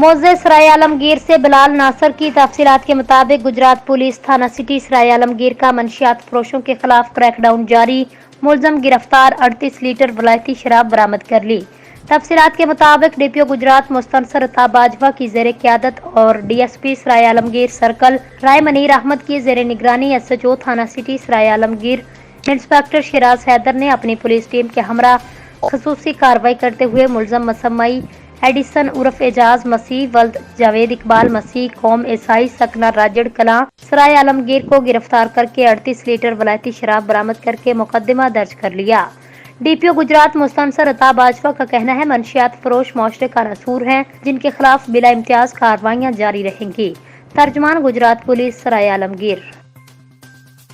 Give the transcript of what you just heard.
موضع سرائے عالمگیر سے بلال ناصر کی تفصیلات کے مطابق گجرات پولیس تھانہ سٹی سرائے عالمگیر کا منشیات فروشوں کے خلاف کریک ڈاؤن جاری، ملزم گرفتار، 38 لیٹر ولائتی شراب برآمد کر لی۔ تفصیلات کے مطابق ڈی پی او گجرات مستنصر عطا باجوہ کی زیر قیادت اور ڈی ایس پی سرائے عالمگیر سرکل رائے منیر احمد کی زیر نگرانی ایس ایچ او تھانہ سٹی سرائے عالمگیر انسپکٹر شیراز حیدر نے اپنی پولیس ٹیم کے ہمراہ خصوصی کارروائی کرتے ہوئے ملزم مسمئی ایڈیسن عرف اعجاز مسیح ولد جاوید اقبال مسیح قوم عیسائی سکنہ راجڑ کلاں سرائے عالمگیر کو گرفتار کر کے 38 لیٹر ولائتی شراب برآمد کر کے مقدمہ درج کر لیا۔ ڈی پی او گجرات مستنصر عطا باجوہ کا کہنا ہے منشیات فروش معاشرے کا ناسور ہیں جن کے خلاف بلا امتیاز کارروائیاں جاری رہیں گی۔ ترجمان گجرات پولیس سرائے عالمگیر۔